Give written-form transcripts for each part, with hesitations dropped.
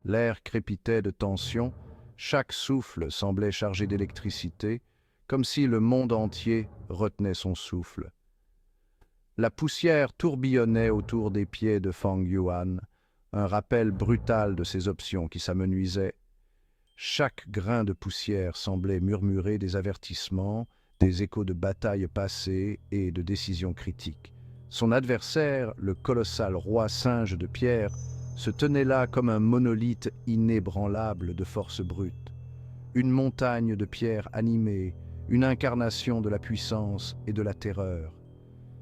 L'air crépitait de tension, chaque souffle semblait chargé d'électricité, comme si le monde entier retenait son souffle. La poussière tourbillonnait autour des pieds de Fang Yuan, un rappel brutal de ses options qui s'amenuisaient. Chaque grain de poussière semblait murmurer des avertissements, des échos de batailles passées et de décisions critiques. Son adversaire, le colossal roi singe de pierre, se tenait là comme un monolithe inébranlable de force brute. Une montagne de pierre animée, une incarnation de la puissance et de la terreur.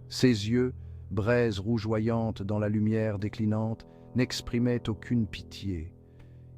Ses yeux, braises rougeoyantes dans la lumière déclinante, n'exprimaient aucune pitié.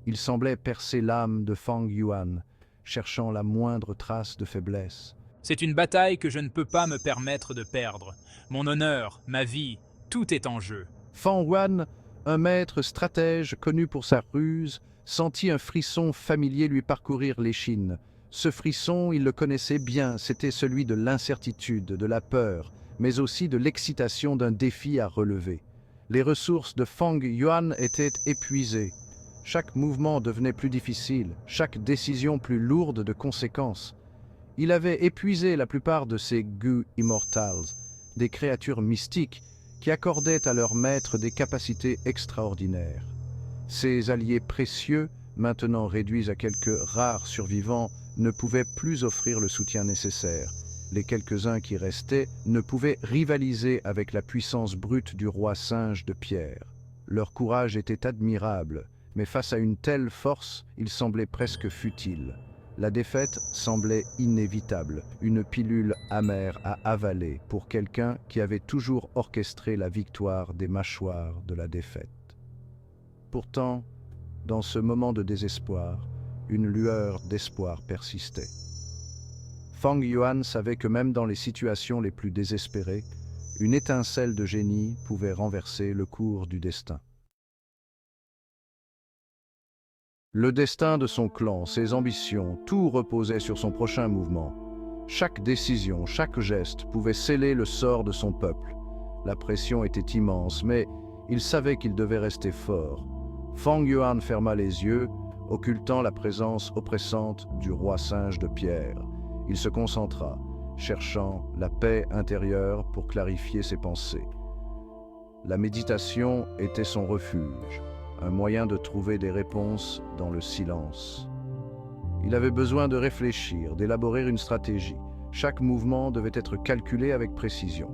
Il semblait percer l'âme de Fang Yuan, cherchant la moindre trace de faiblesse. C'est une bataille que je ne peux pas me permettre de perdre. Mon honneur, ma vie, tout est en jeu. Fang Yuan, un maître stratège connu pour sa ruse, sentit un frisson familier lui parcourir l'échine. Ce frisson, il le connaissait bien, c'était celui de l'incertitude, de la peur, mais aussi de l'excitation d'un défi à relever. Les ressources de Fang Yuan étaient épuisées. Chaque mouvement devenait plus difficile, chaque décision plus lourde de conséquences. Il avait épuisé la plupart de ces Gu Immortals, des créatures mystiques qui accordaient à leurs maîtres des capacités extraordinaires. Ces alliés précieux, maintenant réduits à quelques rares survivants, ne pouvaient plus offrir le soutien nécessaire. Les quelques-uns qui restaient ne pouvaient rivaliser avec la puissance brute du roi singe de pierre. Leur courage était admirable, mais face à une telle force, il semblait presque futile. La défaite semblait inévitable, une pilule amère à avaler pour quelqu'un qui avait toujours orchestré la victoire des mâchoires de la défaite. Pourtant, dans ce moment de désespoir, une lueur d'espoir persistait. Fang Yuan savait que même dans les situations les plus désespérées, une étincelle de génie pouvait renverser le cours du destin. Le destin de son clan, ses ambitions, tout reposait sur son prochain mouvement. Chaque décision, chaque geste pouvait sceller le sort de son peuple. La pression était immense, mais il savait qu'il devait rester fort. Fang Yuan ferma les yeux, occultant la présence oppressante du roi singe de pierre. Il se concentra, cherchant la paix intérieure pour clarifier ses pensées. La méditation était son refuge, un moyen de trouver des réponses dans le silence. Il avait besoin de réfléchir, d'élaborer une stratégie. Chaque mouvement devait être calculé avec précision.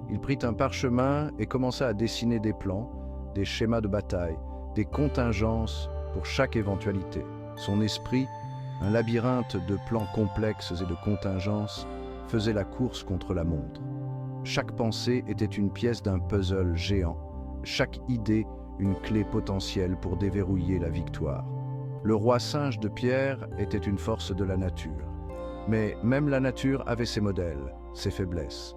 Il prit un parchemin et commença à dessiner des plans, des schémas de bataille, des contingences pour chaque éventualité. Son esprit, un labyrinthe de plans complexes et de contingences, faisait la course contre la montre. Chaque pensée était une pièce d'un puzzle géant, chaque idée une clé potentielle pour déverrouiller la victoire. Le roi singe de pierre était une force de la nature. Mais même la nature avait ses modèles, ses faiblesses.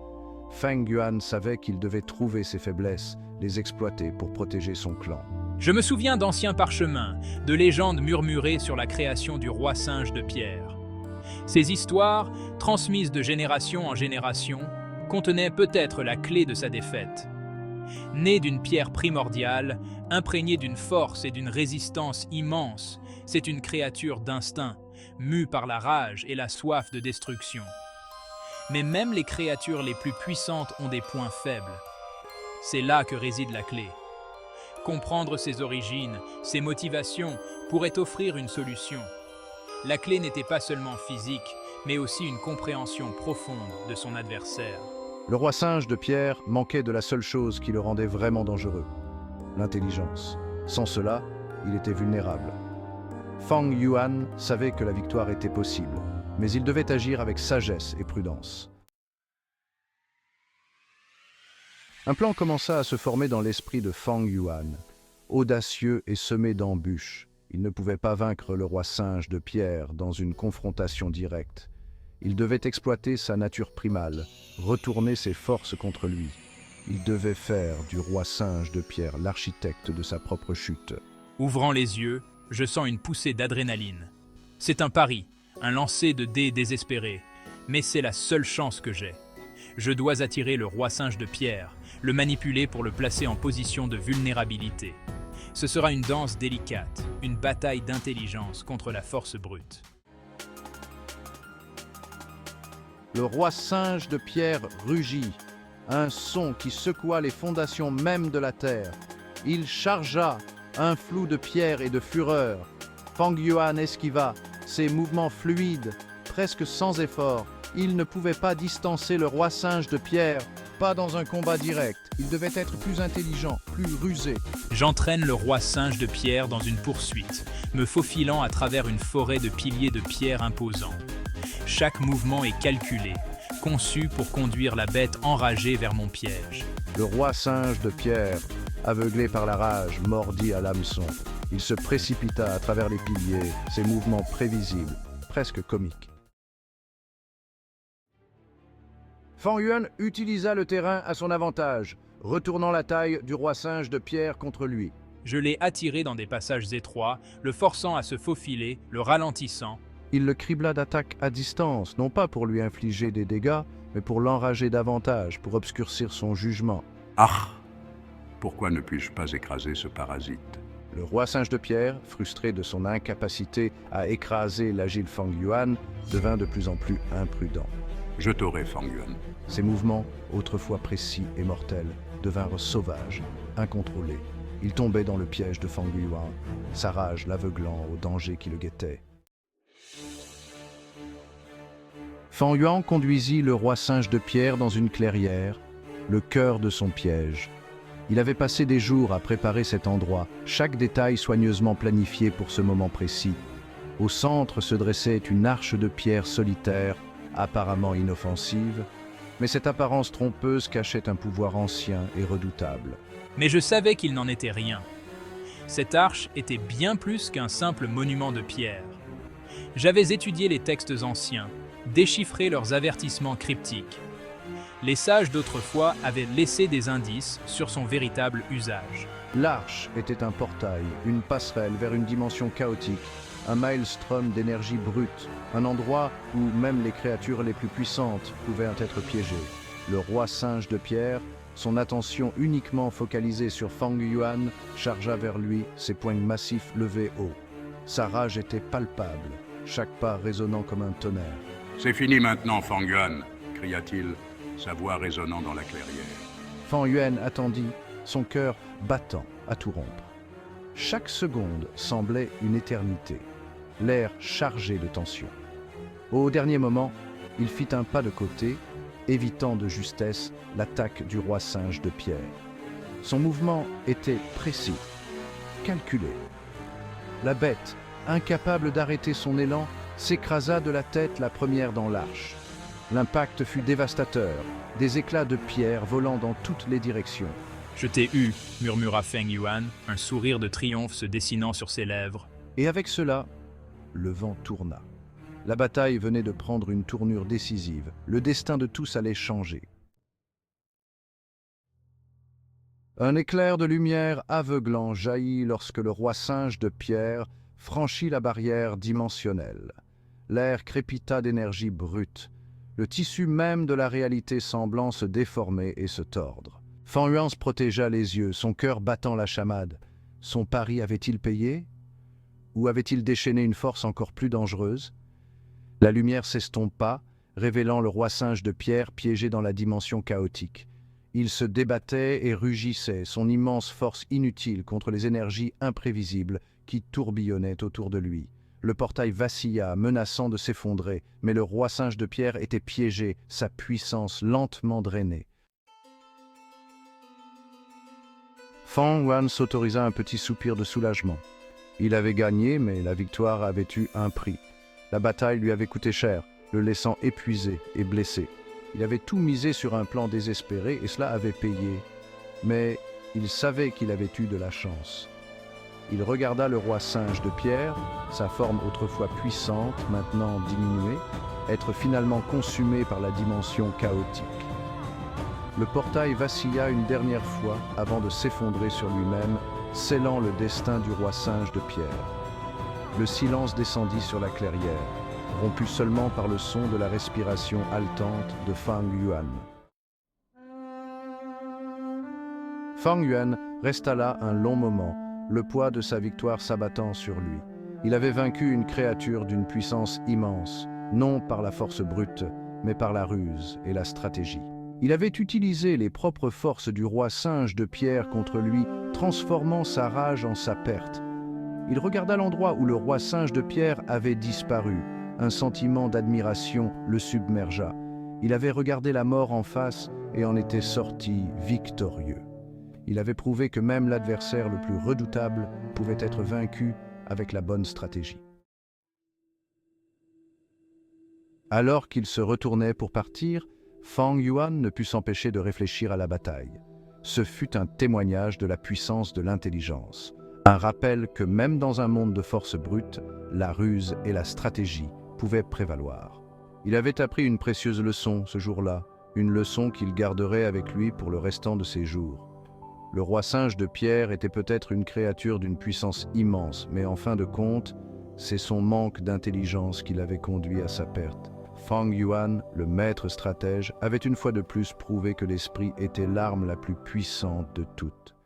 Fang Yuan savait qu'il devait trouver ces faiblesses, les exploiter pour protéger son clan. Je me souviens d'anciens parchemins, de légendes murmurées sur la création du roi singe de pierre. Ces histoires, transmises de génération en génération, contenaient peut-être la clé de sa défaite. Né d'une pierre primordiale, imprégné d'une force et d'une résistance immense, c'est une créature d'instinct, mue par la rage et la soif de destruction. Mais même les créatures les plus puissantes ont des points faibles. C'est là que réside la clé. Comprendre ses origines, ses motivations, pourrait offrir une solution. La clé n'était pas seulement physique, mais aussi une compréhension profonde de son adversaire. Le roi singe de pierre manquait de la seule chose qui le rendait vraiment dangereux, l'intelligence. Sans cela, il était vulnérable. Fang Yuan savait que la victoire était possible, mais il devait agir avec sagesse et prudence. Un plan commença à se former dans l'esprit de Fang Yuan. Audacieux et semé d'embûches, il ne pouvait pas vaincre le roi singe de pierre dans une confrontation directe. Il devait exploiter sa nature primale, retourner ses forces contre lui. Il devait faire du roi singe de pierre l'architecte de sa propre chute. Ouvrant les yeux, je sens une poussée d'adrénaline. C'est un pari, un lancer de dés désespéré, mais c'est la seule chance que j'ai. Je dois attirer le roi singe de pierre, le manipuler pour le placer en position de vulnérabilité. Ce sera une danse délicate, une bataille d'intelligence contre la force brute. Le roi singe de pierre rugit, un son qui secoua les fondations même de la terre. Il chargea, un flou de pierre et de fureur. Fang Yuan esquiva, ses mouvements fluides, presque sans effort. Il ne pouvait pas distancer le roi singe de pierre, pas dans un combat direct. Il devait être plus intelligent, plus rusé. J'entraîne le roi singe de pierre dans une poursuite, me faufilant à travers une forêt de piliers de pierre imposants. Chaque mouvement est calculé, conçu pour conduire la bête enragée vers mon piège. Le roi singe de pierre, aveuglé par la rage, mordit à l'hameçon. Il se précipita à travers les piliers, ses mouvements prévisibles, presque comiques. Fang Yuan utilisa le terrain à son avantage, retournant la taille du roi singe de pierre contre lui. Je l'ai attiré dans des passages étroits, le forçant à se faufiler, le ralentissant. Il le cribla d'attaques à distance, non pas pour lui infliger des dégâts, mais pour l'enrager davantage, pour obscurcir son jugement. Ah! Pourquoi ne puis-je pas écraser ce parasite? Le roi singe de pierre, frustré de son incapacité à écraser l'agile Fang Yuan, devint de plus en plus imprudent. Je t'aurai, Fang Yuan. Ses mouvements, autrefois précis et mortels, devinrent sauvages, incontrôlés. Il tombait dans le piège de Fang Yuan, sa rage l'aveuglant au danger qui le guettait. Fang Yuan conduisit le roi singe de pierre dans une clairière, le cœur de son piège. Il avait passé des jours à préparer cet endroit, chaque détail soigneusement planifié pour ce moment précis. Au centre se dressait une arche de pierre solitaire, apparemment inoffensive, mais cette apparence trompeuse cachait un pouvoir ancien et redoutable. Mais je savais qu'il n'en était rien. Cette arche était bien plus qu'un simple monument de pierre. J'avais étudié les textes anciens, déchiffré leurs avertissements cryptiques. Les sages d'autrefois avaient laissé des indices sur son véritable usage. L'arche était un portail, une passerelle vers une dimension chaotique, un maelstrom d'énergie brute, un endroit où même les créatures les plus puissantes pouvaient être piégées. Le roi singe de pierre, son attention uniquement focalisée sur Fang Yuan, chargea vers lui, ses poings massifs levés haut. Sa rage était palpable, chaque pas résonnant comme un tonnerre. « C'est fini maintenant, Fang Yuan !» cria-t-il, sa voix résonnant dans la clairière. Fang Yuan attendit, son cœur battant à tout rompre. Chaque seconde semblait une éternité, l'air chargé de tension. Au dernier moment, il fit un pas de côté, évitant de justesse l'attaque du roi singe de pierre. Son mouvement était précis, calculé. La bête, incapable d'arrêter son élan, s'écrasa de la tête la première dans l'arche. L'impact fut dévastateur, des éclats de pierre volant dans toutes les directions. « Je t'ai eu », murmura Feng Yuan, un sourire de triomphe se dessinant sur ses lèvres. Et avec cela, le vent tourna. La bataille venait de prendre une tournure décisive. Le destin de tous allait changer. Un éclair de lumière aveuglant jaillit lorsque le roi singe de pierre franchit la barrière dimensionnelle. L'air crépita d'énergie brute, le tissu même de la réalité semblant se déformer et se tordre. Fang Yuan se protégea les yeux, son cœur battant la chamade. Son pari avait-il payé? Ou avait-il déchaîné une force encore plus dangereuse? La lumière s'estompa, révélant le roi singe de pierre piégé dans la dimension chaotique. Il se débattait et rugissait, son immense force inutile contre les énergies imprévisibles qui tourbillonnaient autour de lui. Le portail vacilla, menaçant de s'effondrer, mais le roi singe de pierre était piégé, sa puissance lentement drainée. Fang Yuan s'autorisa un petit soupir de soulagement. Il avait gagné, mais la victoire avait eu un prix. La bataille lui avait coûté cher, le laissant épuisé et blessé. Il avait tout misé sur un plan désespéré et cela avait payé. Mais il savait qu'il avait eu de la chance. Il regarda le roi singe de pierre, sa forme autrefois puissante, maintenant diminuée, être finalement consumé par la dimension chaotique. Le portail vacilla une dernière fois avant de s'effondrer sur lui-même, scellant le destin du roi singe de pierre. Le silence descendit sur la clairière, rompu seulement par le son de la respiration haletante de Fang Yuan. Fang Yuan resta là un long moment, le poids de sa victoire s'abattant sur lui. Il avait vaincu une créature d'une puissance immense, non par la force brute, mais par la ruse et la stratégie. Il avait utilisé les propres forces du roi singe de pierre contre lui, transformant sa rage en sa perte. Il regarda l'endroit où le roi singe de pierre avait disparu. Un sentiment d'admiration le submergea. Il avait regardé la mort en face et en était sorti victorieux. Il avait prouvé que même l'adversaire le plus redoutable pouvait être vaincu avec la bonne stratégie. Alors qu'il se retournait pour partir, Fang Yuan ne put s'empêcher de réfléchir à la bataille. Ce fut un témoignage de la puissance de l'intelligence, un rappel que même dans un monde de force brute, la ruse et la stratégie pouvaient prévaloir. Il avait appris une précieuse leçon ce jour-là, une leçon qu'il garderait avec lui pour le restant de ses jours. Le roi singe de pierre était peut-être une créature d'une puissance immense, mais en fin de compte, c'est son manque d'intelligence qui l'avait conduit à sa perte. Fang Yuan, le maître stratège, avait une fois de plus prouvé que l'esprit était l'arme la plus puissante de toutes.